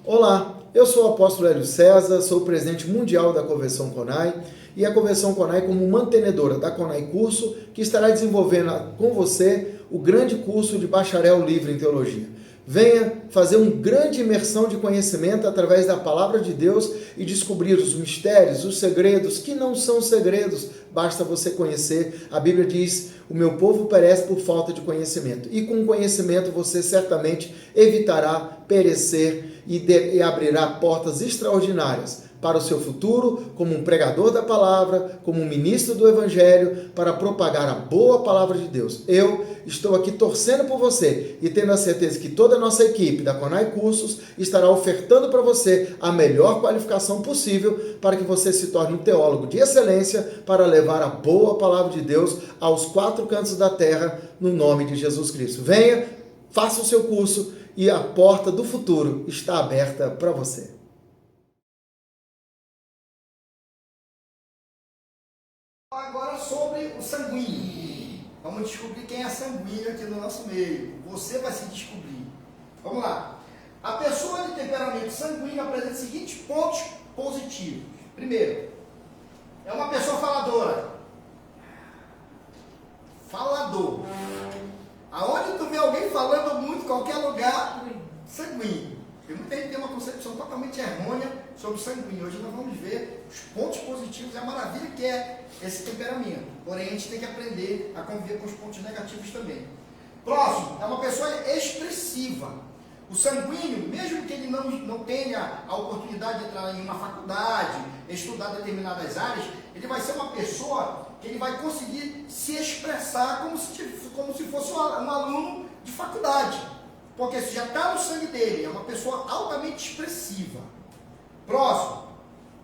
Olá, eu sou o apóstolo Hélio César, sou o presidente mundial da Convenção CONAI e a Convenção CONAI como mantenedora da CONAI Curso, que estará desenvolvendo com você o grande curso de bacharel livre em teologia. Venha fazer uma grande imersão de conhecimento através da palavra de Deus e descobrir os mistérios, os segredos, que não são segredos, basta você conhecer. A Bíblia diz, o meu povo perece por falta de conhecimento. E com conhecimento você certamente evitará perecer e abrirá portas extraordinárias para o seu futuro, como um pregador da palavra, como um ministro do evangelho, para propagar a boa palavra de Deus. Eu estou aqui torcendo por você e tendo a certeza que toda a nossa equipe da CONAI Cursos estará ofertando para você a melhor qualificação possível para que você se torne um teólogo de excelência para levar a boa palavra de Deus aos quatro cantos da terra, no nome de Jesus Cristo. Venha, faça o seu curso e a porta do futuro está aberta para você. Agora sobre o sanguíneo. Vamos descobrir quem é sanguíneo aqui no nosso meio. Você vai se descobrir. Vamos lá. A pessoa de temperamento sanguíneo apresenta os seguintes pontos positivos. Primeiro, é uma pessoa faladora. Falador. Aonde tu vê alguém falando muito em qualquer lugar, sanguíneo. Porque muita gente tem uma concepção totalmente errônea sobre o sanguíneo. Hoje nós vamos ver os pontos positivos e a maravilha que é esse temperamento. Porém, a gente tem que aprender a conviver com os pontos negativos também. Próximo, é uma pessoa expressiva. O sanguíneo, mesmo que ele não tenha a oportunidade de entrar em uma faculdade, estudar determinadas áreas, ele vai ser uma pessoa que ele vai conseguir se expressar como se fosse um aluno de faculdade. Porque isso já está no sangue dele, é uma pessoa altamente expressiva. Próximo,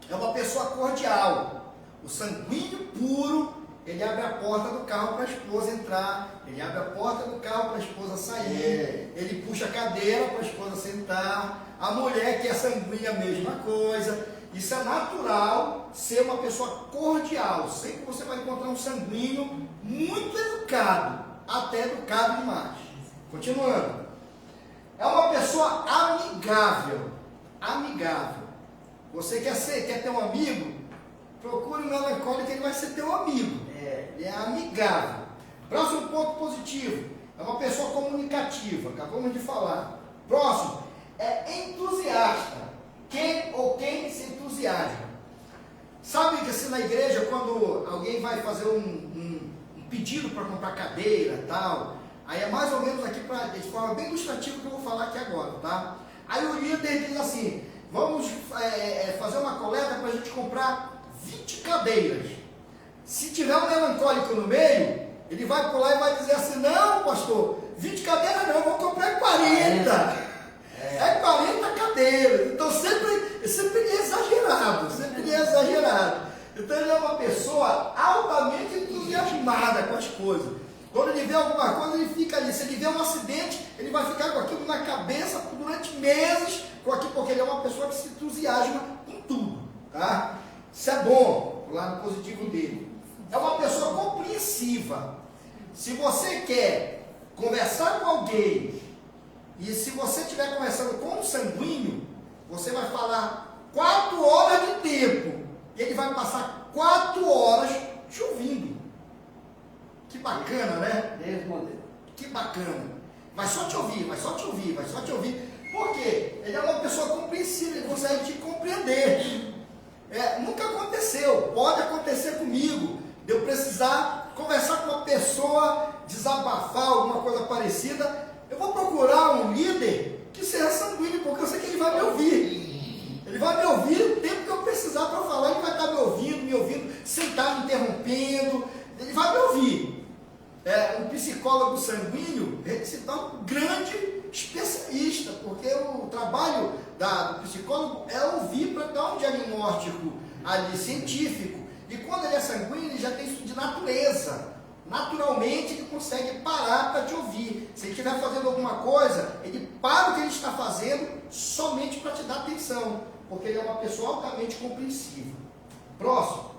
é uma pessoa cordial. O sanguíneo puro, ele abre a porta do carro para a esposa entrar, ele abre a porta do carro para a esposa sair, ele puxa a cadeira para a esposa sentar, a mulher que é sanguínea, a mesma coisa. Isso é natural, ser uma pessoa cordial. Sempre você vai encontrar um sanguíneo muito educado, até educado demais. Continuando. É uma pessoa amigável. Amigável. Você quer ter um amigo? Procure um melancólico que ele vai ser teu amigo. Ele é amigável. Próximo ponto positivo. É uma pessoa comunicativa. Acabamos de falar. Próximo. É entusiasta. Quem se entusiasma. Sabe que assim na igreja, quando alguém vai fazer um pedido para comprar cadeira e tal, aí é mais ou menos aqui, de forma bem ilustrativa que eu vou falar aqui agora, tá? Aí o líder diz assim, vamos fazer uma coleta para a gente comprar 20 cadeiras. Se tiver um melancólico no meio, ele vai pular e vai dizer assim, não pastor, 20 cadeiras não, vou comprar 40. É 40 cadeiras. Então sempre ele é exagerado, Então ele é uma pessoa altamente entusiasmada com as coisas. Quando ele vê alguma coisa, ele fica ali. Se ele vê um acidente, ele vai ficar com aquilo na cabeça durante meses, porque ele é uma pessoa que se entusiasma com tudo. Tá? Isso é bom, o lado positivo dele. É uma pessoa compreensiva. Se você quer conversar com alguém, e se você estiver conversando com um sanguíneo, você vai falar 4 horas de tempo, e ele vai passar 4 horas te ouvindo. Que bacana, né? Que bacana. Vai só te ouvir. Por quê? Ele é uma pessoa compreensível, ele consegue te compreender. Nunca aconteceu, pode acontecer comigo, de eu precisar conversar com uma pessoa, desabafar, alguma coisa parecida. Eu vou procurar um líder que seja sanguíneo, porque eu sei que ele vai me ouvir. Ele vai me ouvir o tempo que eu precisar para falar, ele vai estar me ouvindo, sem estar me interrompendo, ele vai me ouvir. Um psicólogo sanguíneo, ele se torna um grande especialista, porque o trabalho do psicólogo é ouvir para dar um diagnóstico ali científico. E quando ele é sanguíneo, ele já tem isso de natureza. Naturalmente ele consegue parar para te ouvir. Se ele estiver fazendo alguma coisa, ele para o que ele está fazendo somente para te dar atenção, porque ele é uma pessoa altamente compreensiva. Próximo.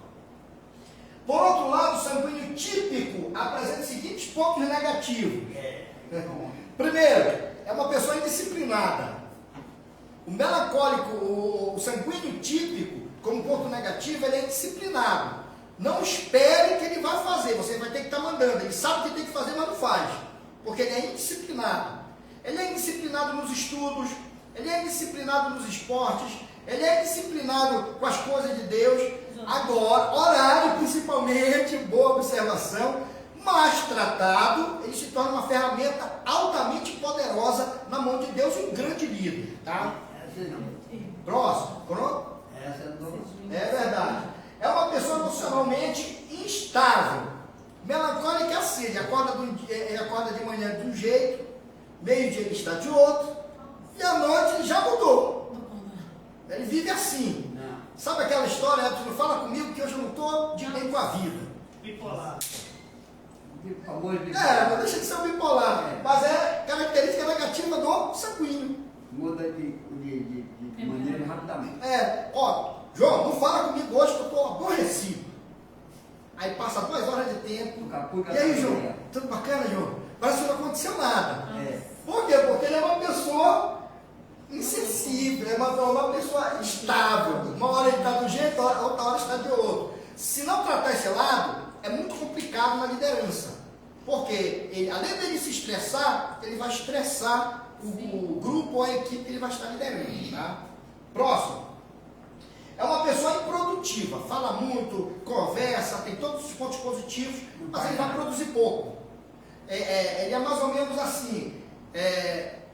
Por outro lado, o sanguíneo típico apresenta os seguintes pontos negativos. Primeiro, é uma pessoa indisciplinada. O melancólico, o sanguíneo típico, como ponto negativo, ele é indisciplinado. Não espere que ele vai fazer, você vai ter que estar mandando. Ele sabe que tem que fazer, mas não faz, porque ele é indisciplinado. Ele é indisciplinado nos estudos, ele é indisciplinado nos esportes, ele é disciplinado com as coisas de Deus. Agora, horário principalmente, boa observação, mas tratado, ele se torna uma ferramenta altamente poderosa na mão de Deus e um grande líder, tá? Próximo, pronto? É verdade. É uma pessoa emocionalmente instável, melancólica, assim, ele acorda de manhã de um jeito, meio-dia ele está de outro, e à noite ele já mudou. Ele vive assim. Sabe aquela história, tu não fala comigo que hoje eu não estou de bem com a vida. Bipolar. Não deixa de ser um bipolar, mas é característica negativa do sanguíneo. Muda de maneira rapidamente. João, não fala comigo hoje que eu estou aborrecido. Aí passa 2 horas de tempo. E aí, João, tudo bacana, João? Parece que não aconteceu nada. Por quê? Porque ele é uma pessoa insensível, é uma pessoa estável. Uma hora ele está de um jeito, outra hora está de outro. Se não tratar esse lado, é muito complicado na liderança. Porque ele, além dele se estressar, ele vai estressar o grupo ou a equipe que ele vai estar liderando. Tá? Próximo. É uma pessoa improdutiva, fala muito, conversa, tem todos os pontos positivos, mas ele vai produzir pouco. Ele é mais ou menos assim,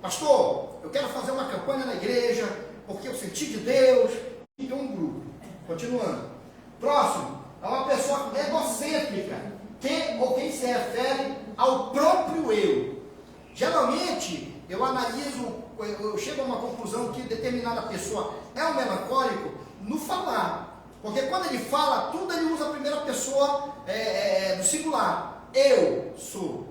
pastor, eu quero fazer uma campanha na igreja, porque eu senti de Deus, e tem um grupo. Continuando. Próximo, é uma pessoa egocêntrica, quem se refere ao próprio eu. Geralmente, eu analiso, eu chego a uma conclusão que determinada pessoa é um melancólico no falar. Porque quando ele fala, tudo ele usa a primeira pessoa do singular. Eu sou,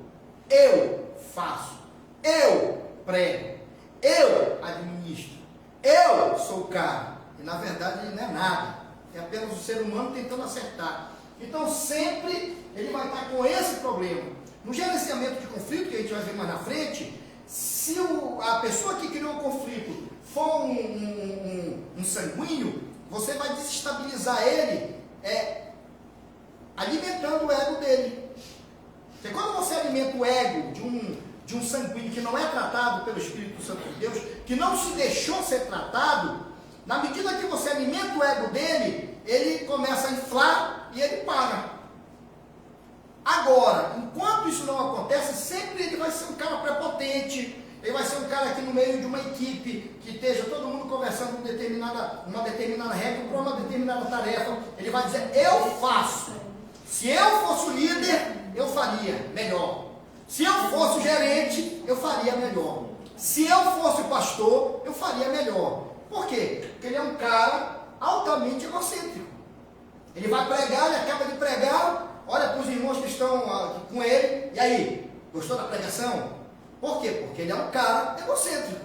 eu faço, eu prego, eu administro, eu sou o cara. E na verdade ele não é nada. É apenas o ser humano tentando acertar. Então sempre ele vai estar com esse problema. No gerenciamento de conflito, que a gente vai ver mais na frente, se a pessoa que criou o conflito for um sanguíneo, você vai desestabilizar ele alimentando o ego dele. Porque quando você alimenta o ego de um sanguíneo que não é tratado pelo Espírito Santo de Deus, que não se deixou ser tratado, na medida que você alimenta o ego dele, ele começa a inflar e ele para. Agora, enquanto isso não acontece, sempre ele vai ser um cara prepotente, ele vai ser um cara que no meio de uma equipe, que esteja todo mundo conversando uma determinada regra para uma determinada tarefa, ele vai dizer, eu faço. Se eu fosse o líder, eu faria melhor. Se eu fosse o gerente, eu faria melhor. Se eu fosse o pastor, eu faria melhor. Por quê? Porque ele é um cara altamente egocêntrico. Ele vai pregar, ele acaba de pregar, olha para os irmãos que estão com ele, e aí, gostou da pregação? Por quê? Porque ele é um cara egocêntrico.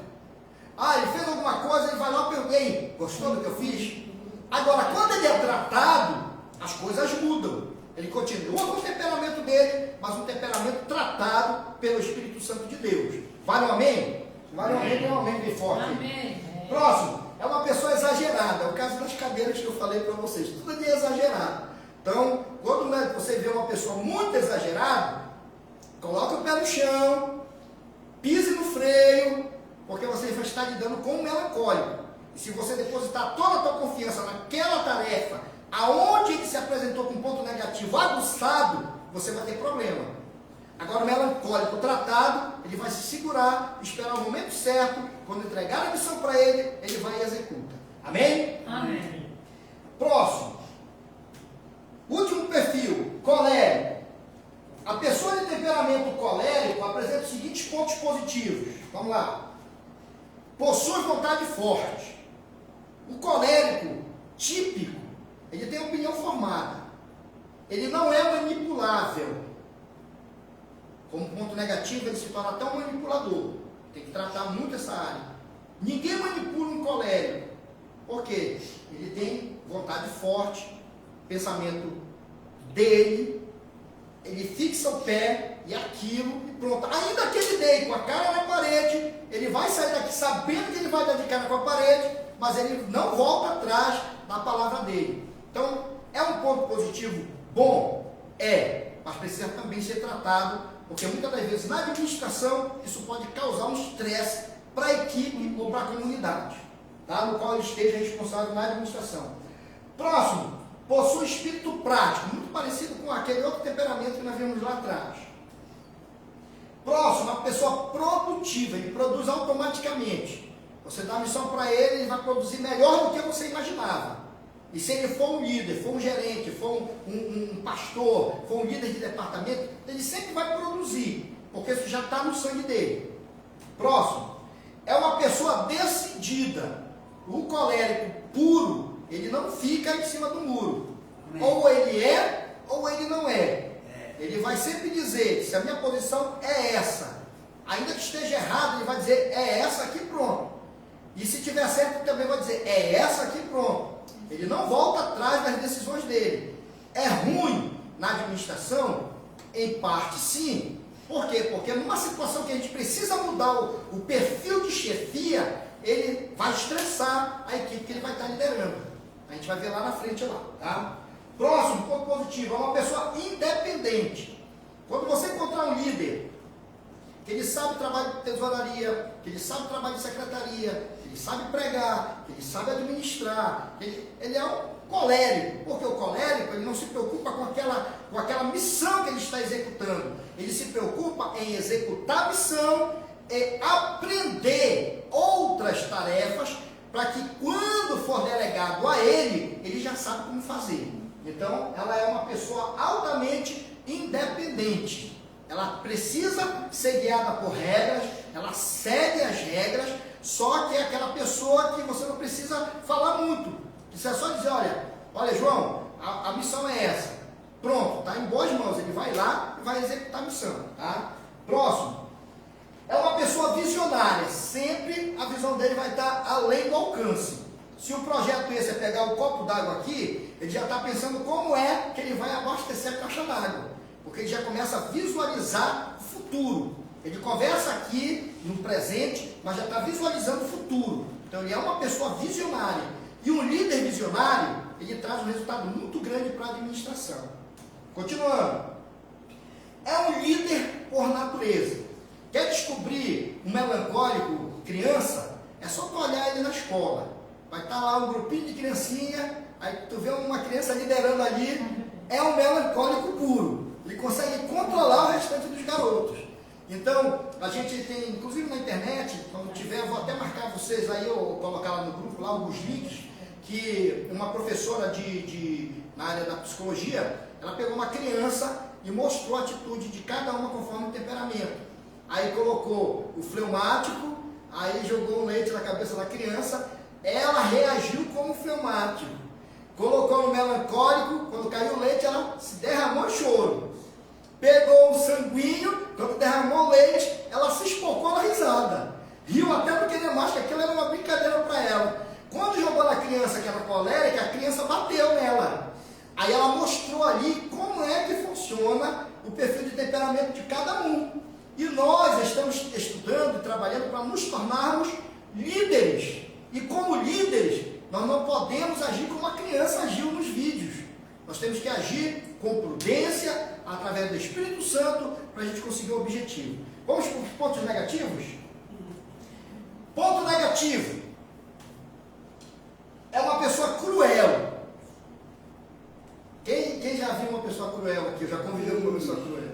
Ele fez alguma coisa, ele vai lá e pergunta, ei, gostou do que eu fiz? Agora, quando ele é tratado, as coisas mudam. Ele continua com o temperamento dele, mas um temperamento tratado pelo Espírito Santo de Deus. Vale um amém? Vale um amém, tem um amém bem forte. Amém. Próximo, é uma pessoa exagerada. É o caso das cadeiras que eu falei para vocês. Tudo ali é exagerado. Então, quando você vê uma pessoa muito exagerada, coloque o pé no chão, pise no freio, porque você vai estar lidando com um melancólico. E se você depositar toda a tua confiança naquela tarefa, aonde ele se apresentou com um ponto negativo aguçado, você vai ter problema. Agora o melancólico tratado, ele vai se segurar, esperar o momento certo, quando entregar a missão para ele, ele vai e executa. Amém? Amém. Próximo. Último perfil, colérico. A pessoa de temperamento colérico apresenta os seguintes pontos positivos. Vamos lá. Possui vontade forte. O colérico típico, ele tem opinião formada. Ele não é manipulável. Como ponto negativo, ele se torna até um manipulador. Tem que tratar muito essa área. Ninguém manipula um colérico. Por quê? Ele tem vontade forte, pensamento dele, ele fixa o pé e aquilo e pronto. Ainda que ele dê com a cara na parede, ele vai sair daqui sabendo que ele vai dar de cara com a parede, mas ele não volta atrás da palavra dele. Então, é um ponto positivo bom? É, mas precisa também ser tratado, porque muitas das vezes na administração isso pode causar um estresse para a equipe ou para a comunidade, tá? No qual ele esteja responsável na administração. Próximo, possui espírito prático, muito parecido com aquele outro temperamento que nós vimos lá atrás. Próximo, uma pessoa produtiva, ele produz automaticamente. Você dá a missão para ele, ele vai produzir melhor do que você imaginava. E se ele for um líder, for um gerente, for um pastor, for um líder de departamento, ele sempre vai produzir, porque isso já está no sangue dele. Próximo, é uma pessoa decidida. O colérico puro, ele não fica em cima do muro. Ou ele é, ou ele não é. Ele vai sempre dizer, se a minha posição é essa, ainda que esteja errado, ele vai dizer, é essa aqui, pronto. E se tiver certo, ele também vai dizer, é essa aqui, pronto. Ele não volta atrás das decisões dele. É ruim na administração? Em parte, sim. Por quê? Porque numa situação que a gente precisa mudar o perfil de chefia, ele vai estressar a equipe que ele vai estar liderando. A gente vai ver lá na frente, lá, tá? Próximo, ponto positivo, é uma pessoa independente. Quando você encontrar um líder, que ele sabe trabalho de tesouraria, que ele sabe trabalho de secretaria, que ele sabe pregar, que ele sabe administrar, ele é um colérico, porque o colérico ele não se preocupa com aquela missão que ele está executando, ele se preocupa em executar a missão e aprender outras tarefas para que quando for delegado a ele, ele já sabe como fazer. Então, ela é uma pessoa altamente independente. Ela precisa ser guiada por regras, ela segue as regras, só que é aquela pessoa que você não precisa falar muito. Você é só dizer, olha João, a missão é essa. Pronto, está em boas mãos, ele vai lá e vai executar a missão. Tá? Próximo, é uma pessoa visionária, sempre a visão dele vai estar além do alcance. Se o projeto esse é pegar o copo d'água aqui, ele já está pensando como é que ele vai abastecer a caixa d'água. Porque ele já começa a visualizar o futuro. Ele conversa aqui no presente, mas já está visualizando o futuro. Então ele é uma pessoa visionária. E um líder visionário, ele traz um resultado muito grande para a administração. Continuando. É um líder por natureza. Quer descobrir um melancólico criança? É só tu olhar ele na escola. Vai estar lá um grupinho de criancinha, aí tu vê uma criança liderando ali, é um melancólico puro. Ele consegue controlar o restante dos garotos. Então, a gente tem, inclusive na internet, quando tiver, eu vou até marcar vocês aí, ou colocar lá no grupo, lá alguns links, que uma professora na área da psicologia, ela pegou uma criança e mostrou a atitude de cada uma conforme o temperamento. Aí colocou o fleumático, aí jogou o leite na cabeça da criança, ela reagiu como fleumático. Colocou no melancólico, quando caiu o leite, ela se derramou em choro. Pegou o sanguíneo, quando derramou o leite, ela se espocou na risada. Riu até não querer mais, que aquilo era uma brincadeira para ela. Quando jogou na criança que era colérica, a criança bateu nela. Aí ela mostrou ali como é que funciona o perfil de temperamento de cada um. E nós estamos estudando e trabalhando para nos tornarmos líderes. E como líderes, nós não podemos agir como a criança agiu nos vídeos. Nós temos que agir com prudência, através do Espírito Santo, para a gente conseguir o objetivo. Vamos para os pontos negativos? Ponto negativo. É uma pessoa cruel. Quem já viu uma pessoa cruel aqui? Já conviveu com uma pessoa cruel?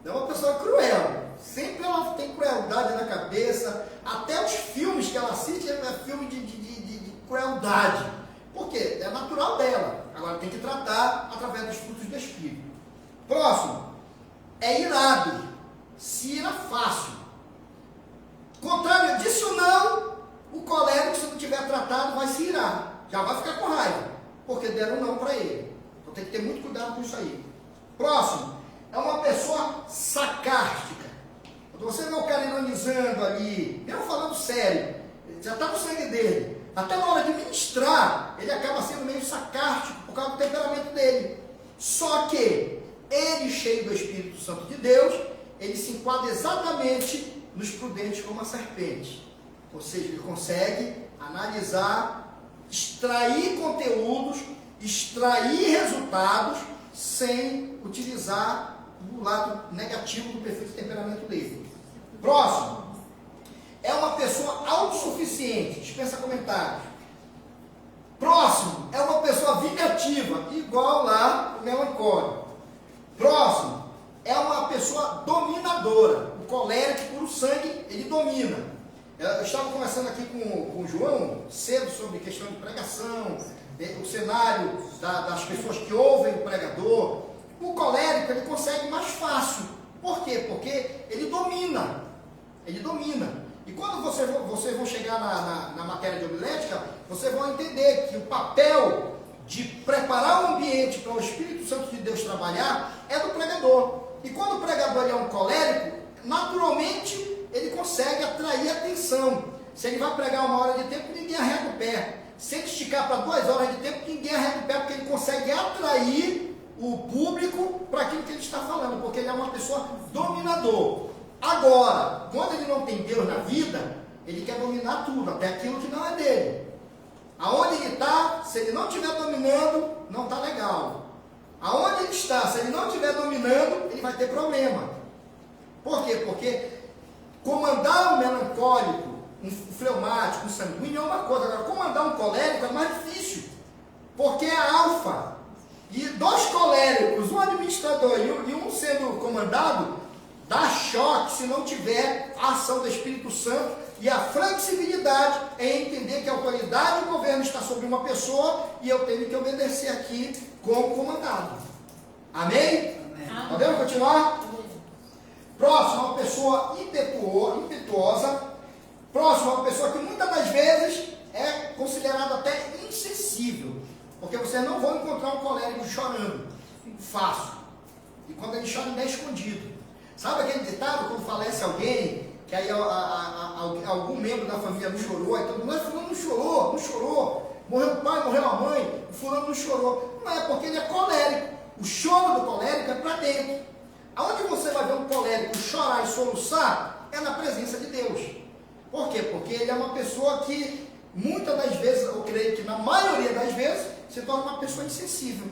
É uma pessoa cruel. Sempre ela tem crueldade na cabeça. Até os filmes que ela assiste é filme de crueldade. Por quê? É natural dela. Agora tem que tratar através dos frutos do Espírito. Próximo. É irado. Se ira fácil. Contrário disso não, o colérico, se não tiver tratado, vai se irar. Já vai ficar com raiva. Porque deram não para ele. Então tem que ter muito cuidado com isso aí. Próximo. É uma pessoa sarcástica. Quando você vê o cara ironizando ali, mesmo falando sério, já está no sangue dele. Até na hora de ministrar, ele acaba sendo meio sarcástico por causa do temperamento dele. Só que ele cheio do Espírito Santo de Deus, ele se enquadra exatamente nos prudentes como a serpente. Ou seja, ele consegue analisar, extrair conteúdos, extrair resultados, sem utilizar o lado negativo do perfil de temperamento dele. Próximo. É uma pessoa autossuficiente. Dispensa comentários. Próximo. É uma pessoa vingativa, igual lá o melancólico. Próximo. É uma pessoa dominadora. O colérico, puro sangue, ele domina. Eu estava conversando aqui com o João cedo sobre questão de pregação, o cenário das pessoas que ouvem o pregador. O colérico, ele consegue mais fácil. Por quê? Porque ele domina. Ele domina. E quando vocês vão chegar na matéria de homilética, vocês vão entender que o papel de preparar o ambiente para o Espírito Santo de Deus trabalhar é do pregador. E quando o pregador é um colérico, naturalmente ele consegue atrair atenção. Se ele vai pregar 1 hora de tempo, ninguém arrega o pé. Se ele esticar para 2 horas de tempo, ninguém arrega o pé, porque ele consegue atrair o público para aquilo que ele está falando, porque ele é uma pessoa dominador. Agora, quando ele não tem Deus na vida, ele quer dominar tudo, até aquilo que não é dele. Aonde ele está, se ele não estiver dominando, não está legal. Aonde ele está, se ele não estiver dominando, ele vai ter problema. Por quê? Porque comandar um melancólico, um fleumático, um sanguíneo é uma coisa. Agora, comandar um colérico é mais difícil, porque é alfa. E 2 coléricos, um administrador e um sendo comandado, dá choque se não tiver a ação do Espírito Santo e a flexibilidade em entender que a autoridade do governo está sobre uma pessoa e eu tenho que obedecer aqui como comandado. Amém? Amém. Podemos continuar? Próximo, uma pessoa impetuosa. Próximo, uma pessoa que muitas das vezes é considerada até insensível, porque vocês não vão encontrar um colérico chorando fácil. E quando ele chora, ainda é escondido. Sabe aquele ditado, quando falece alguém, que aí algum membro da família não chorou, aí todo mundo, mas fulano não chorou, morreu o pai, morreu a mãe, o fulano não chorou. Não é, porque ele é colérico. O choro do colérico é para dentro. Aonde você vai ver um colérico chorar e soluçar, é na presença de Deus. Por quê? Porque ele é uma pessoa que, muitas das vezes, eu creio que na maioria das vezes, se torna uma pessoa insensível.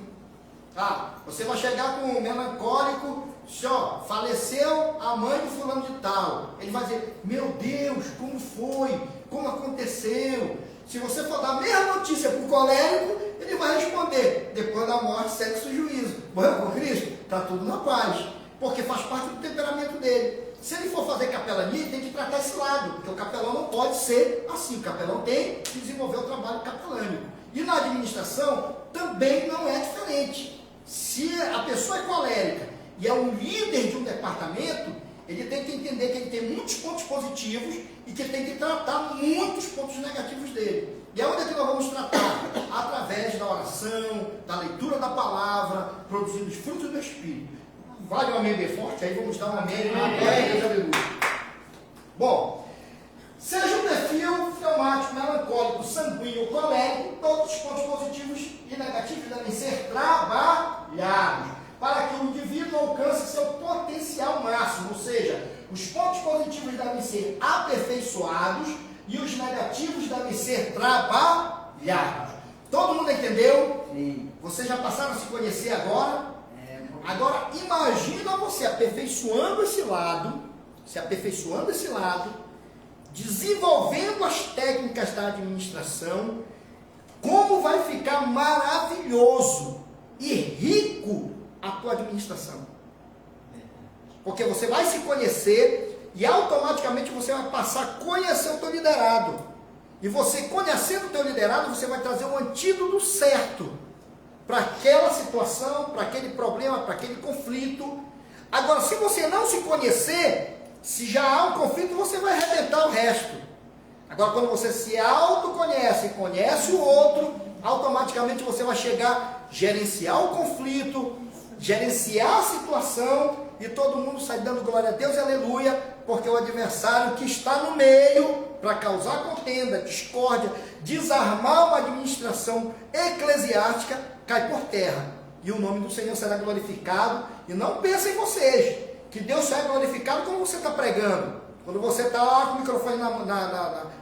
Você vai chegar com um melancólico, ó, faleceu a mãe do fulano de tal. Ele vai dizer, meu Deus, como foi? Como aconteceu? Se você for dar a mesma notícia para o colérico, ele vai responder, depois da morte, sexo e juízo. Morreu com Cristo? Está tudo na paz. Porque faz parte do temperamento dele. Se ele for fazer capelania, ele tem que tratar esse lado, porque o capelão não pode ser assim. O capelão tem que desenvolver o trabalho capelânico. E na administração também não é diferente. Se a pessoa é colérica e é um líder de um departamento, ele tem que entender que ele tem muitos pontos positivos e que ele tem que tratar muitos pontos negativos dele. E é onde é que nós vamos tratar? Através da oração, da leitura da palavra, produzindo os frutos do Espírito. Vale um amém bem forte? Aí vamos dar um amém. Aleluia. Bom, seja um perfil fleumático, melancólico, sanguíneo, colérico, todos os pontos positivos e negativos devem ser trabalhados para que o indivíduo alcance seu potencial máximo, ou seja, os pontos positivos devem ser aperfeiçoados e os negativos devem ser trabalhados. Todo mundo entendeu? Sim. Vocês já passaram a se conhecer agora? Agora, imagina você aperfeiçoando esse lado, desenvolvendo as técnicas da administração, como vai ficar maravilhoso e rico a tua administração. Porque você vai se conhecer e automaticamente você vai passar a conhecer o teu liderado. E você conhecendo o teu liderado, você vai trazer um antídoto certo para aquela situação, para aquele problema, para aquele conflito. Agora, se você não se conhecer, se já há um conflito, você vai arrebentar o resto. Agora, quando você se autoconhece e conhece o outro, automaticamente você vai chegar, gerenciar o conflito, gerenciar a situação, e todo mundo sai dando glória a Deus e aleluia, porque o adversário que está no meio, para causar contenda, discórdia, desarmar uma administração eclesiástica, cai por terra. e o nome do Senhor será glorificado. E não pensem vocês que Deus será glorificado quando você está pregando, quando você está lá com o microfone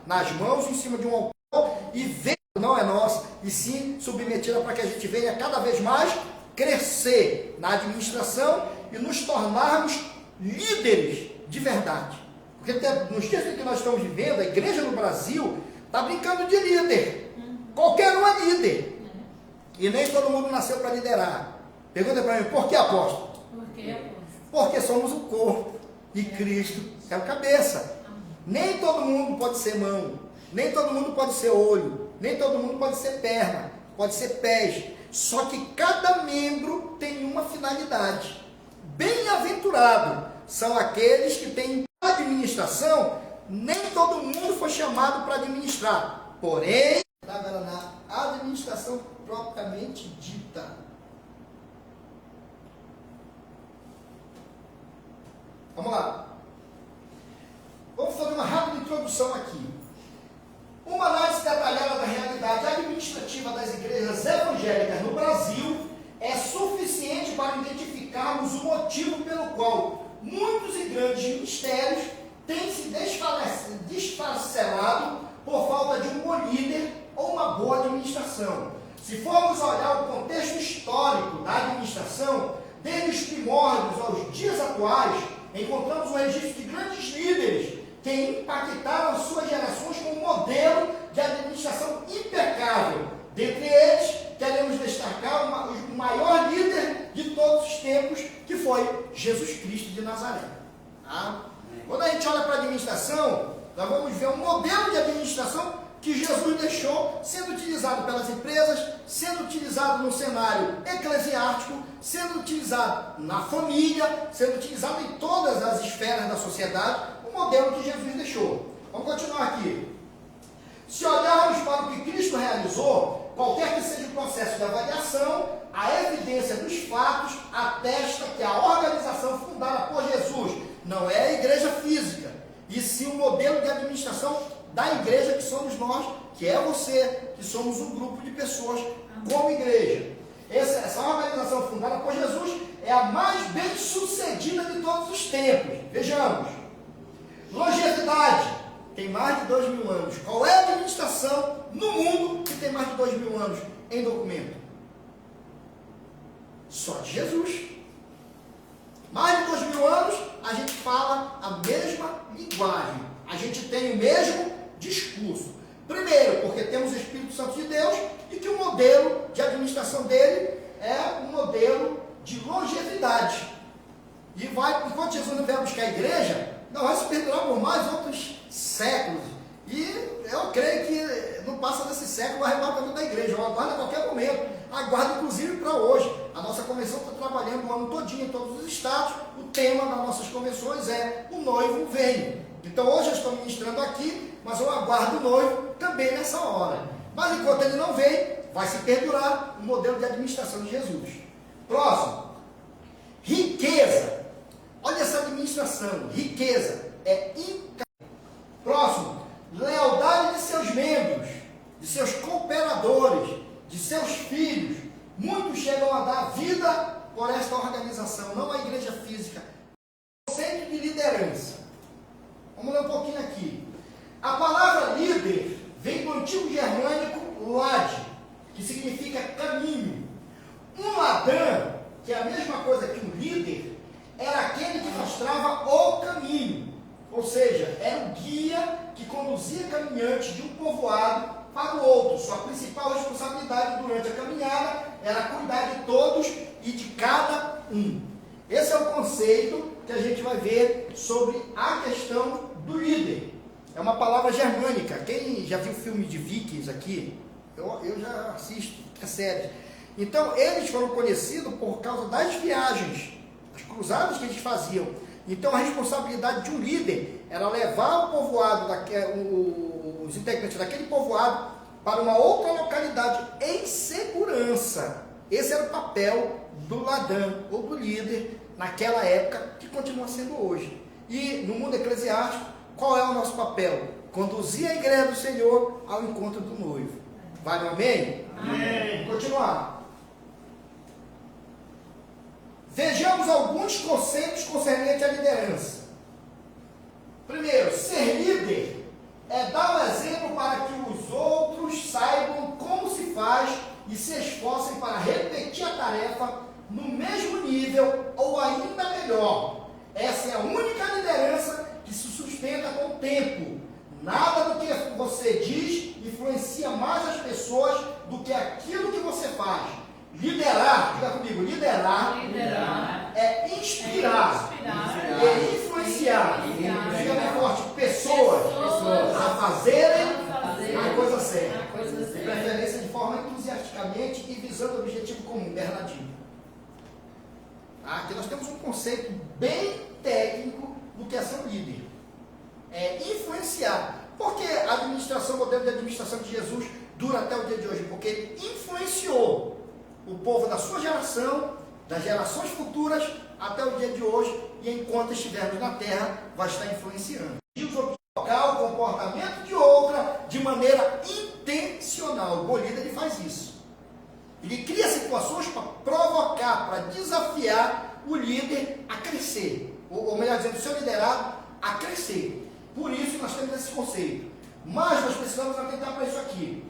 nas mãos, em cima de um altar, e vê, não é nossa, e sim submetida para que a gente venha cada vez mais crescer na administração e nos tornarmos líderes de verdade. Porque nos dias em que nós estamos vivendo, a igreja no Brasil está brincando de líder. Qualquer um é líder. E nem todo mundo nasceu para liderar. Pergunta para mim, por que apóstolo? Porque somos o corpo e Cristo é o cabeça. Nem todo mundo pode ser mão, nem todo mundo pode ser olho, nem todo mundo pode ser perna, pode ser pés. Só que cada membro tem uma finalidade. Bem-aventurado são aqueles que têm administração. Nem todo mundo foi chamado para administrar, porém, na administração propriamente dita. Vamos lá. Vamos fazer uma rápida introdução aqui. Uma análise detalhada da realidade administrativa das igrejas evangélicas no Brasil é suficiente para identificarmos o motivo pelo qual muitos e grandes ministérios têm se desfacelado por falta de um bom líder ou uma boa administração. Se formos olhar o contexto histórico da administração, desde os primórdios aos dias atuais, encontramos um registro de grandes líderes que impactaram as suas gerações com um modelo de administração impecável. Dentre eles, queremos destacar o maior líder de todos os tempos, que foi Jesus Cristo de Nazaré. Tá? Quando a gente olha para a administração, nós vamos ver um modelo de administração que Jesus deixou sendo utilizado pelas empresas, sendo utilizado no cenário eclesiástico, sendo utilizado na família, sendo utilizado em todas as esferas da sociedade, o modelo que Jesus deixou. Vamos continuar aqui. Se olharmos para o que Cristo realizou, qualquer que seja o processo de avaliação, a evidência dos fatos atesta que a organização fundada por Jesus não é a igreja física, e sim o modelo de administração da igreja que somos nós, que é você, que somos um grupo de pessoas como igreja. Essa organização fundada por Jesus é a mais bem sucedida de todos os tempos. Vejamos. Longevidade, tem mais de 2.000 anos. Qual é a administração no mundo que tem mais de 2.000 anos em documento? Só de Jesus. Mais de 2.000 anos, a gente fala a mesma linguagem. A gente tem o mesmo discurso. Primeiro, porque temos o Espírito Santo de Deus e que o modelo de administração dele é um modelo de longevidade. E vai, enquanto Jesus não vier buscar a igreja, não vai se perdurar por mais outros séculos. E eu creio que não passa desse século o arrebatamento da igreja. Eu aguardo a qualquer momento. Aguardo inclusive para hoje. A nossa convenção está trabalhando o ano todinho em todos os estados. O tema das nossas convenções é o noivo vem. Então hoje eu estou ministrando aqui, mas eu aguardo o noivo também nessa hora. Mas enquanto ele não vem, vai se perdurar o modelo de administração de Jesus. Próximo. Riqueza. Olha essa administração. Riqueza é incapaz. Próximo. Lealdade de seus membros, de seus cooperadores, de seus filhos. Muitos chegam a dar vida por esta organização, não a igreja física. Conceito de liderança. Vamos ler um pouquinho aqui. A palavra líder vem do antigo germânico lade, que significa caminho. Um ladrão, que é a mesma coisa que um líder, era aquele que mostrava o caminho. Ou seja, era o guia que conduzia caminhantes de um povoado para o outro. Sua principal responsabilidade durante a caminhada era cuidar de todos e de cada um. Esse é o conceito que a gente vai ver sobre a questão do líder. É uma palavra germânica. Quem já viu filme de Vikings aqui? Eu já assisto, é sério. Então, eles foram conhecidos por causa das viagens, as cruzadas que eles faziam. Então, a responsabilidade de um líder era levar o povoado, os integrantes daquele povoado, para uma outra localidade em segurança. Esse era o papel do ladrão ou do líder naquela época, que continua sendo hoje. E no mundo eclesiástico, qual é o nosso papel? Conduzir a igreja do Senhor ao encontro do noivo. Vai no amém? Amém. Vou continuar. Vejamos alguns conceitos concernentes à liderança. Primeiro, ser líder é dar o exemplo para que os outros saibam como se faz e se esforcem para repetir a tarefa no mesmo nível ou ainda melhor. Essa é a única liderança que se sustenta com o tempo. Nada do que você diz influencia mais as pessoas do que aquilo que você faz. Liderar, diga comigo, liderar é inspirar, é influenciar, diga bem forte, pessoas a fazerem a coisa certa, de preferência de forma entusiasticamente e visando o objetivo comum. Bernardinho. Aqui nós temos um conceito bem técnico do que é ser um líder. É influenciar. Por que a administração, o modelo de administração de Jesus dura até o dia de hoje? Porque ele influenciou o povo da sua geração, das gerações futuras, até o dia de hoje, e enquanto estivermos na terra, vai estar influenciando. E colocar o comportamento de outra de maneira intencional. O bom líder, ele faz isso. Ele cria situações para provocar, para desafiar o líder a crescer. Ou melhor dizendo, o seu liderado a crescer. Por isso nós temos esse conceito. Mas nós precisamos atentar para isso aqui.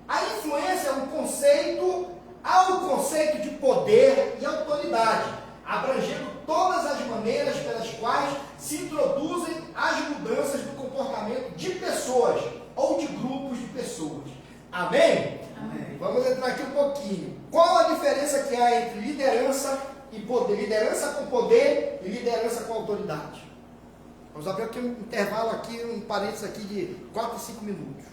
A influência é um conceito, há o conceito de poder e autoridade, abrangendo todas as maneiras pelas quais se introduzem as mudanças do comportamento de pessoas ou de grupos de pessoas. Amém? Amém. Vamos entrar aqui um pouquinho. Qual a diferença que há entre liderança e poder? Liderança com poder e liderança com autoridade. Vamos abrir aqui um intervalo aqui, um parênteses aqui de 4 a 5 minutos.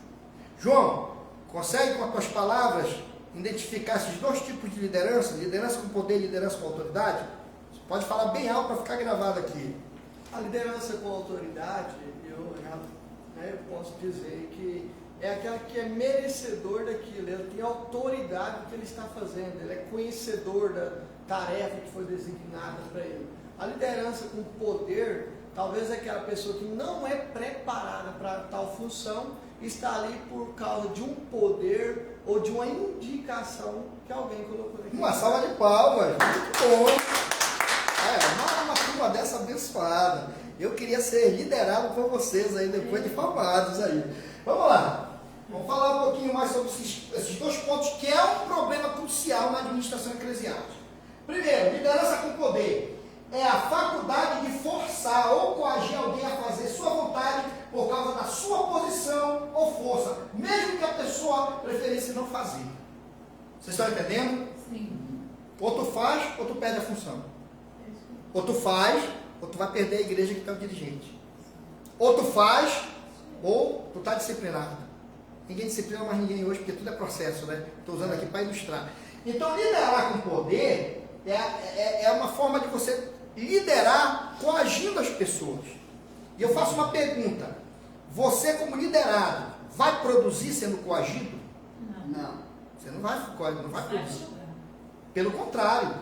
João, consegue com as tuas palavras identificar esses dois tipos de liderança? Liderança com poder e liderança com autoridade? Você pode falar bem alto para ficar gravado aqui. A liderança com autoridade, eu posso dizer que é aquela que é merecedor daquilo, ele tem autoridade do que ele está fazendo, ele é conhecedor da tarefa que foi designada para ele. A liderança com poder, talvez é aquela pessoa que não é preparada para tal função, está ali por causa de um poder ou de uma indicação que alguém colocou aqui. Uma salva de palmas, muito bom. Uma turma dessa abençoada. Eu queria ser liderado por vocês aí, depois de formados aí. Vamos lá. Vamos falar um pouquinho mais sobre esses dois pontos, que é um problema crucial na administração eclesiástica. Primeiro, liderança com poder. É a faculdade de forçar ou coagir alguém a fazer sua vontade por causa da sua posição ou força, mesmo que a pessoa preferisse não fazer. Vocês estão entendendo? Sim. Ou tu faz, ou tu perde a função. Ou tu faz, ou tu vai perder a igreja que está o dirigente. Ou tu faz, ou tu está disciplinado. Ninguém disciplina mais ninguém hoje, porque tudo é processo, né? Estou usando aqui para ilustrar. Então, liderar com poder é uma forma de você liderar coagindo as pessoas. E eu faço uma pergunta. Você, como liderado, vai produzir sendo coagido? Não. Você não vai produzir. Pelo contrário,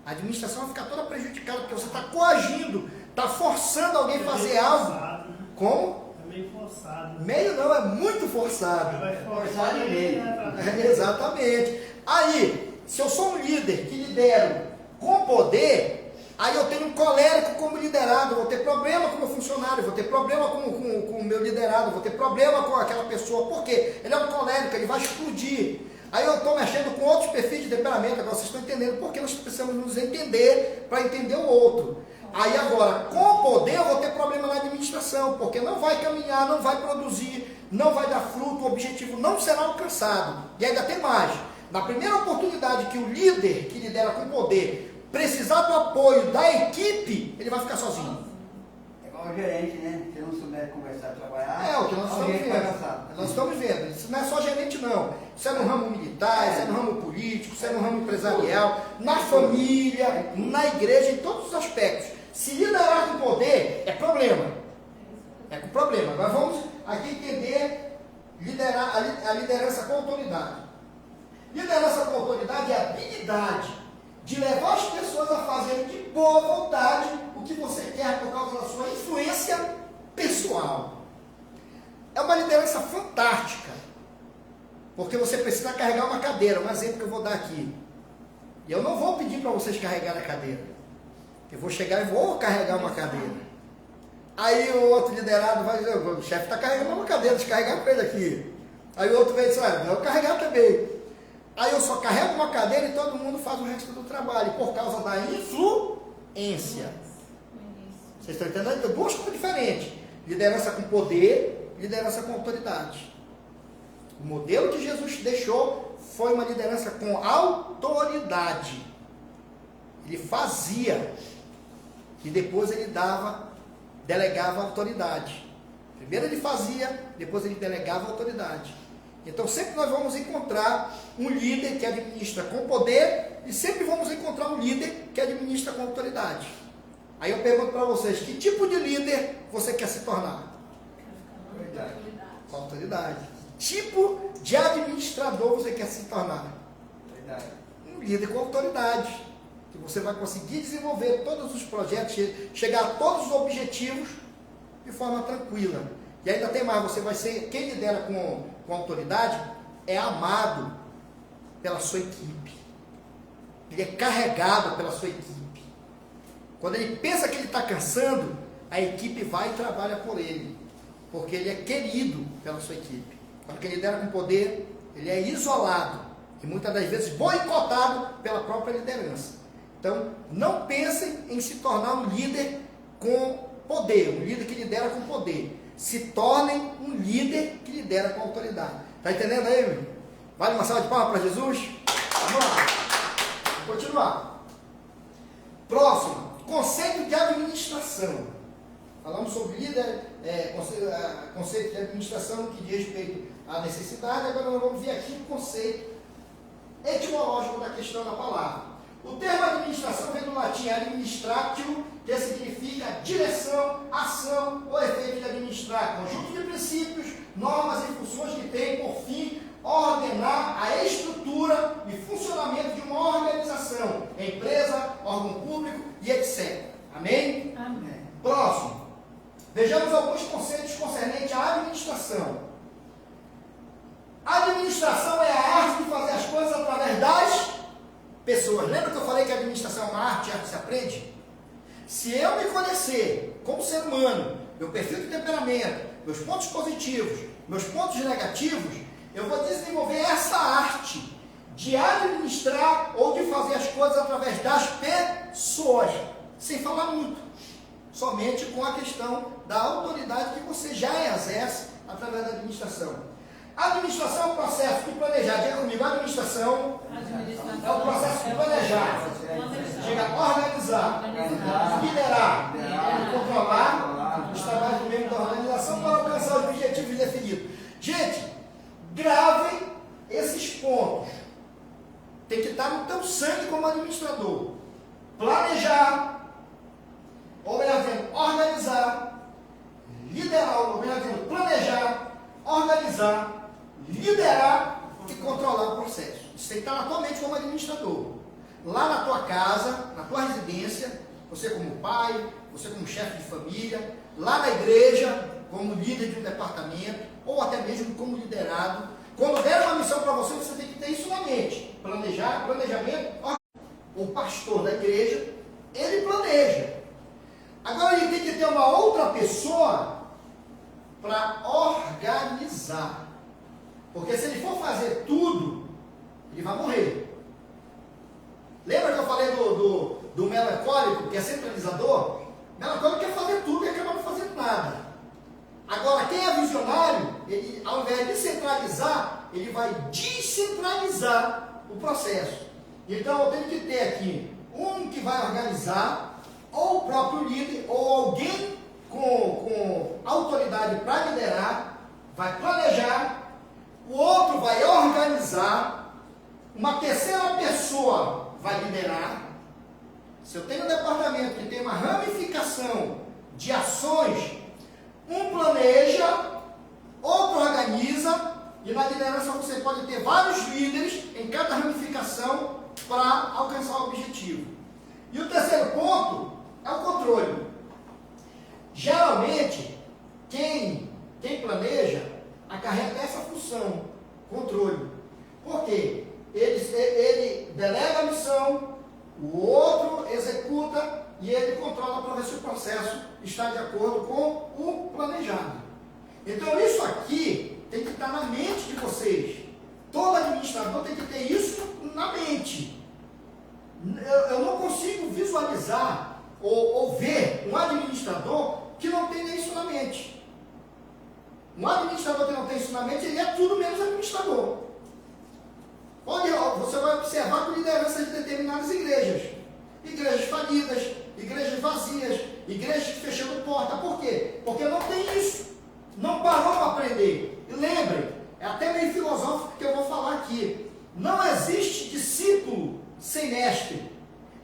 a administração vai ficar toda prejudicada, porque você está coagindo, está forçando alguém a fazer algo. Forçado, né? Como? É meio forçado. Meio não, é muito forçado. Vai Forçado e meio. Exatamente. Aí, se eu sou um líder que lidero com poder, aí eu tenho um colérico como liderado, eu vou ter problema com o meu funcionário, vou ter problema com o meu liderado, vou ter problema com aquela pessoa. Por quê? Ele é um colérico, ele vai explodir. Aí eu estou mexendo com outros perfis de temperamento. Agora vocês estão entendendo porque nós precisamos nos entender para entender o outro. Aí agora, com o poder eu vou ter problema na administração, porque não vai caminhar, não vai produzir, não vai dar fruto, o objetivo não será alcançado. E ainda tem mais. Na primeira oportunidade que o líder que lidera com poder precisar do apoio da equipe, ele vai ficar sozinho. É igual o gerente, né? Se não souber conversar, trabalhar, É o que nós estamos alguém vai vendo. passar. Nós estamos vendo. Isso não é só gerente, não. Isso é no ramo militar, isso é no ramo político, isso é no ramo empresarial, na família, na igreja, em todos os aspectos. Se liderar com poder é problema. É com problema. Agora vamos aqui entender a liderança com autoridade. Liderança com autoridade é a habilidade de levar as pessoas a fazerem de boa vontade o que você quer por causa da sua influência pessoal. É uma liderança fantástica, porque você precisa carregar uma cadeira, um exemplo que eu vou dar aqui. E eu não vou pedir para vocês carregarem a cadeira. Eu vou chegar e vou carregar uma cadeira. Aí o outro liderado vai dizer, o chefe está carregando uma cadeira, descarregar com ele aqui. Aí o outro vai dizer, olha, eu vou carregar também. Aí eu só carrego uma cadeira e todo mundo faz o resto do trabalho, por causa da influência. Vocês estão entendendo? Então, duas coisas diferentes. Liderança com poder, liderança com autoridade. O modelo que Jesus deixou foi uma liderança com autoridade. Ele fazia e depois ele delegava autoridade. Primeiro ele fazia, depois ele delegava autoridade. Então sempre nós vamos encontrar um líder que administra com poder e sempre vamos encontrar um líder que administra com autoridade. Aí eu pergunto para vocês, que tipo de líder você quer se tornar? Autoridade. Com autoridade. Que tipo de administrador você quer se tornar? Autoridade. Um líder com autoridade. Que você vai conseguir desenvolver todos os projetos, chegar a todos os objetivos de forma tranquila. E ainda tem mais, você vai ser, quem lidera com autoridade é amado pela sua equipe. Ele é carregado pela sua equipe. Quando ele pensa que ele está cansando, a equipe vai e trabalha por ele. Porque ele é querido pela sua equipe. Quando ele lidera com poder, ele é isolado. E muitas das vezes boicotado pela própria liderança. Então, não pensem em se tornar um líder com poder, um líder que lidera com poder. Se tornem um líder que lidera com autoridade. Está entendendo aí, meu? Vale uma salva de palmas para Jesus? Vamos lá. Vou continuar. Próximo, conceito de administração. Falamos sobre líder, conceito de administração que diz respeito à necessidade. Agora nós vamos ver aqui o conceito etimológico da questão da palavra. O termo administração vem do latim administratio, que significa direção, ação ou efeito de administrar, conjunto de princípios, normas e funções que tem por fim ordenar a estrutura e funcionamento de uma organização, empresa, órgão público e etc. Amém? Amém. Próximo. Vejamos alguns conceitos concernentes à administração. A administração é a arte de fazer as coisas através das pessoas. Lembra que eu falei que a administração é uma arte que se aprende? Se eu me conhecer como ser humano, meu perfil de temperamento, meus pontos positivos, meus pontos negativos, eu vou desenvolver essa arte de administrar ou de fazer as coisas através das pessoas, sem falar muito, somente com a questão da autoridade que você já exerce através da administração. A administração é um processo de planejar. Diga comigo, a administração é o processo de planejar. Diga organizar, liderar e controlar os trabalhos do membro da organização para alcançar os objetivos definidos. Gente, gravem esses pontos. Tem que estar no teu sangue como administrador. Planejar, ou melhor dizendo, organizar, liderar, ou melhor dizendo, planejar, organizar, liderar e controlar o processo. Isso tem que estar na tua mente como administrador. Lá na tua casa, na tua residência, você como pai, você como chefe de família, lá na igreja, como líder de um departamento, ou até mesmo como liderado. Quando der uma missão para você, você tem que ter isso na mente. Planejamento. O pastor da igreja, ele planeja. Agora ele tem que ter uma outra pessoa para organizar. Porque se ele for fazer tudo, ele vai morrer. Lembra que eu falei do melancólico, que é centralizador? O melancólico quer fazer tudo e acaba não fazendo nada. Agora, quem é visionário, ele, ao invés de centralizar, ele vai descentralizar o processo. Então, eu tenho que ter aqui um que vai organizar, ou o próprio líder, ou alguém com autoridade para liderar, vai planejar, o outro vai organizar, uma terceira pessoa vai liderar. Se eu tenho um departamento que tem uma ramificação de ações, um planeja, outro organiza, e na liderança você pode ter vários líderes em cada ramificação para alcançar o objetivo. E o terceiro ponto é o controle. Geralmente, quem planeja acarreta essa função, controle. Por quê? Ele delega a missão, o outro executa e ele controla para ver se o processo está de acordo com o planejado. Então isso aqui tem que estar na mente de vocês. Todo administrador tem que ter isso na mente. Eu não consigo visualizar ou ver um administrador que não tenha isso na mente. Um administrador que não tem isso na mente, ele é tudo menos administrador. Olha, você vai observar com lideranças de determinadas igrejas. Igrejas falidas, igrejas vazias, igrejas fechando porta. Por quê? Porque não tem isso. Não parou para aprender. E lembrem, é até meio filosófico que eu vou falar aqui. Não existe discípulo sem mestre.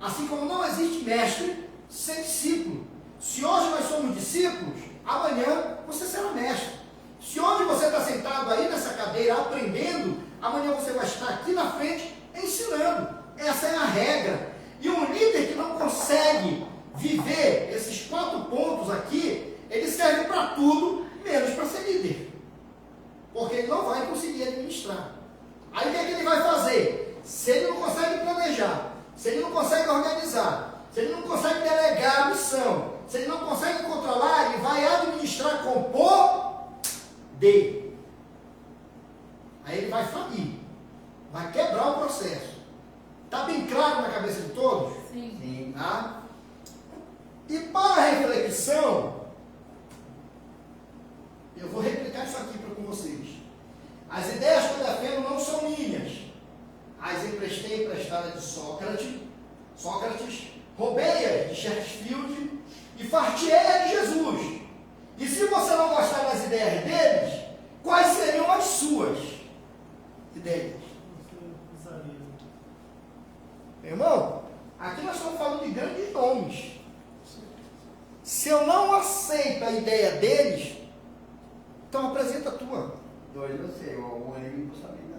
Assim como não existe mestre sem discípulo. Se hoje nós somos discípulos, amanhã você será mestre. Se hoje você está sentado aí nessa cadeira aprendendo, amanhã você vai estar aqui na frente ensinando. Essa é a regra. E um líder que não consegue viver esses 4 pontos aqui, ele serve para tudo, menos para ser líder. Porque ele não vai conseguir administrar. Aí o que é que ele vai fazer? Se ele não consegue planejar, se ele não consegue organizar, se ele não consegue delegar a missão, se ele não consegue controlar, ele vai administrar com poder. Aí ele vai falir, vai quebrar o processo. Está bem claro na cabeça de todos? Sim. Tá? E para a reflexão, eu vou replicar isso aqui com vocês. As ideias que eu defendo não são minhas. As emprestadas de Sócrates, roubei-as de Shakespeare e fartei-as de Jesus. E se você não gostar das ideias deles, quais seriam as suas ideias? Meu irmão, aqui nós estamos falando de grandes nomes. Se eu não aceito a ideia deles, então apresenta a tua. Dois eu sei, o inimigo não sabe ainda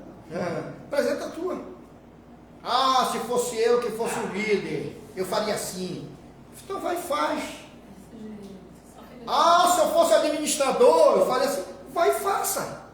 não. Apresenta a tua. Ah, se fosse eu que fosse o líder, eu faria assim. Então vai e faz. Ah, se eu fosse administrador, eu faria assim. Vai e faça.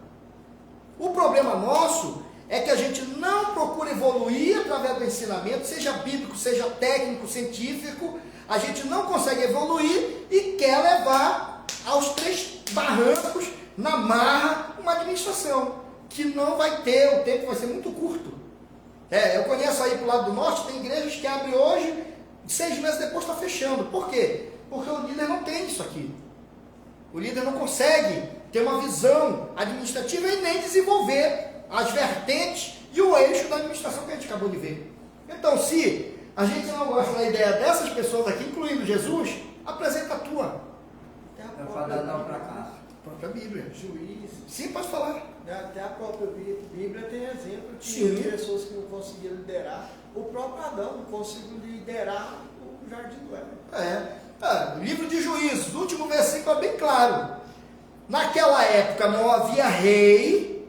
O problema nosso é que a gente não procura evoluir através do ensinamento, seja bíblico, seja técnico, científico. A gente não consegue evoluir e quer levar aos 3 barrancos, na marra, uma administração que não vai ter, o tempo vai ser muito curto. Eu conheço aí para o lado do norte, tem igrejas que abrem hoje, 6 meses depois está fechando. Por quê? Porque o líder não tem isso aqui. O líder não consegue ter uma visão administrativa e nem desenvolver as vertentes e o eixo da administração que a gente acabou de ver. Então, se a gente não gosta da ideia dessas pessoas aqui, incluindo Jesus, apresenta a tua. Até a Vai dar não para cá. Própria Bíblia. Juiz. Sim, pode falar. Até a própria Bíblia tem exemplo Sim. de pessoas que não conseguiram liderar. O próprio Adão não conseguiu liderar o jardim do Éden. O livro de Juízes, o último versículo é bem claro. Naquela época não havia rei,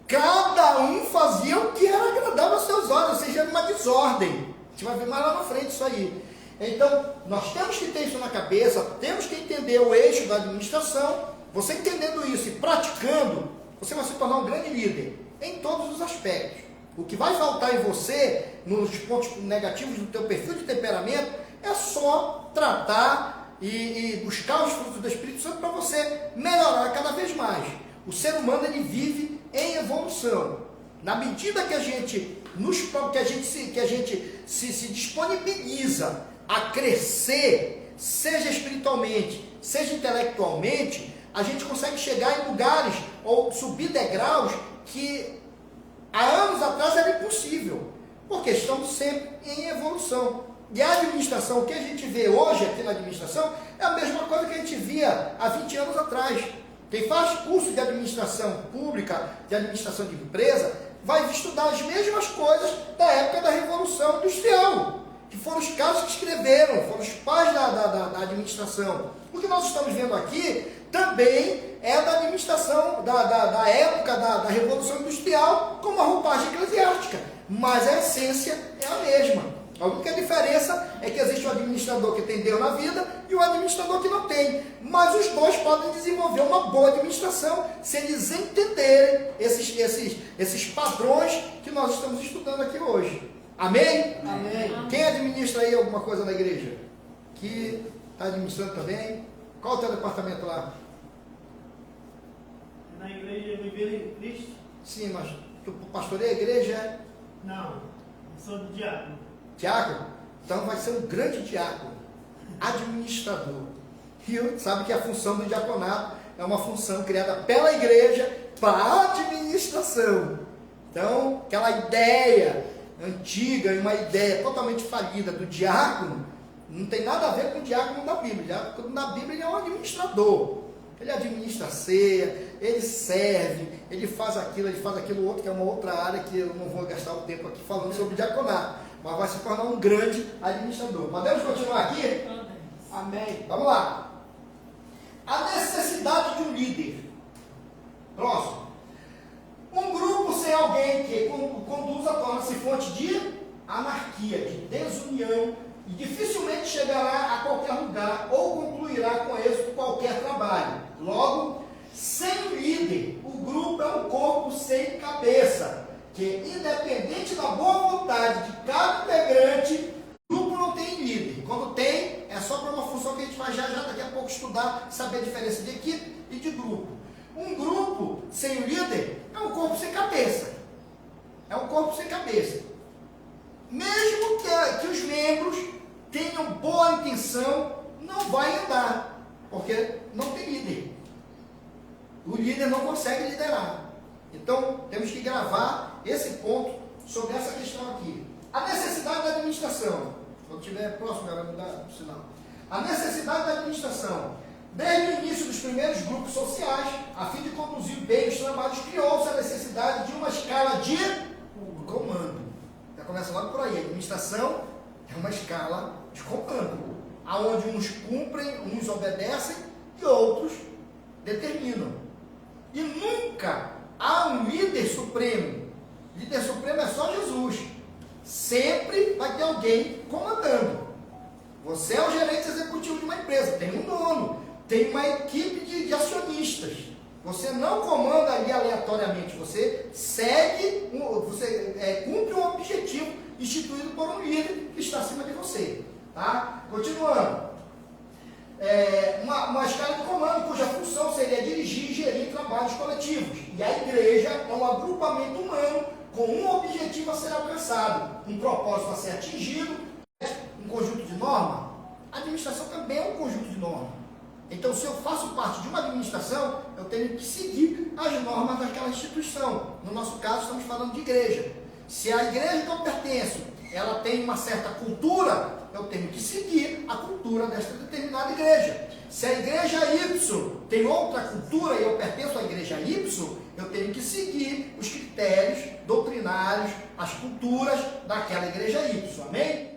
cada um fazia o que era agradável aos seus olhos, ou seja, uma desordem. A gente vai ver mais lá na frente isso aí. Então, nós temos que ter isso na cabeça, temos que entender o eixo da administração. Você entendendo isso e praticando, você vai se tornar um grande líder em todos os aspectos. O que vai faltar em você, nos pontos negativos do teu perfil de temperamento, é só tratar e buscar os frutos do Espírito Santo para você melhorar cada vez mais. O ser humano, ele vive em evolução. Na medida que a gente se disponibiliza a crescer, seja espiritualmente, seja intelectualmente, a gente consegue chegar em lugares ou subir degraus que há anos atrás era impossível, porque estamos sempre em evolução. E a administração, o que a gente vê hoje aqui na administração, é a mesma coisa que a gente via há 20 anos atrás. Quem faz curso de administração pública, de administração de empresa, vai estudar as mesmas coisas da época da Revolução Industrial, que foram os caras que escreveram, foram os pais da administração. O que nós estamos vendo aqui também é da administração, da época da Revolução Industrial, com uma roupagem eclesiástica, mas a essência é a mesma. A única diferença é que existe o administrador que tem Deus na vida e o administrador que não tem. Mas os dois podem desenvolver uma boa administração se eles entenderem esses padrões que nós estamos estudando aqui hoje. Amém? Amém. Quem administra aí alguma coisa na igreja? aqui, está administrando também. Qual é o teu departamento lá? Na igreja Viver em Cristo? Sim, mas tu pastoreia a igreja? Não, eu sou do diácono. Diácono? Então vai ser um grande diácono, administrador. E sabe que a função do diaconato é uma função criada pela igreja para administração. Então, aquela ideia antiga e uma ideia totalmente falida do diácono não tem nada a ver com o diácono da Bíblia. O diácono da Bíblia ele é um administrador. Ele administra a ceia, ele serve, ele faz aquilo outro, que é uma outra área que eu não vou gastar o tempo aqui falando sobre diaconato, mas vai se tornar um grande administrador. Podemos continuar aqui? Amém. Vamos lá. A necessidade de um líder. Próximo. Um grupo sem alguém que conduza torna-se fonte de anarquia, de desunião, e dificilmente chegará a qualquer lugar ou concluirá com êxito qualquer trabalho. Logo, sem líder, o grupo é um corpo sem cabeça, que independente da boa vontade de cada integrante, o grupo não tem líder. Quando tem, é só para uma função que a gente vai já daqui a pouco estudar, saber a diferença de equipe e de grupo. Um grupo sem líder é um corpo sem cabeça. É um corpo sem cabeça. Mesmo que os membros tenham boa intenção, não vai andar, porque não tem líder. O líder não consegue liderar. Então, temos que gravar esse ponto sobre essa questão aqui. A necessidade da administração. Quando estiver próximo, galera, mudar o sinal. A necessidade da administração. Desde o início dos primeiros grupos sociais, a fim de conduzir bem os trabalhos, criou-se a necessidade de uma escala de comando. Já começa logo por aí. A administração é uma escala de comando, aonde uns cumprem, uns obedecem e outros determinam. E nunca há um líder supremo. Líder supremo é só Jesus. Sempre vai ter alguém comandando. Você é o gerente executivo de uma empresa, tem um dono, tem uma equipe de acionistas. Você não comanda ali aleatoriamente, você segue, você cumpre um objetivo instituído por um líder que está acima de você. Tá? Continuando. Uma escala de comando cuja função seria dirigir e gerir trabalhos coletivos. E a igreja é um agrupamento humano com um objetivo a ser alcançado, um propósito a ser atingido, um conjunto de normas. A administração também é um conjunto de normas. Então, se eu faço parte de uma administração, eu tenho que seguir as normas daquela instituição. No nosso caso, estamos falando de igreja. Se a igreja que eu pertenço, ela tem uma certa cultura, eu tenho que seguir a cultura desta determinada igreja. Se a igreja Y tem outra cultura e eu pertenço à igreja Y, eu tenho que seguir os critérios doutrinários, as culturas daquela igreja Y. Amém?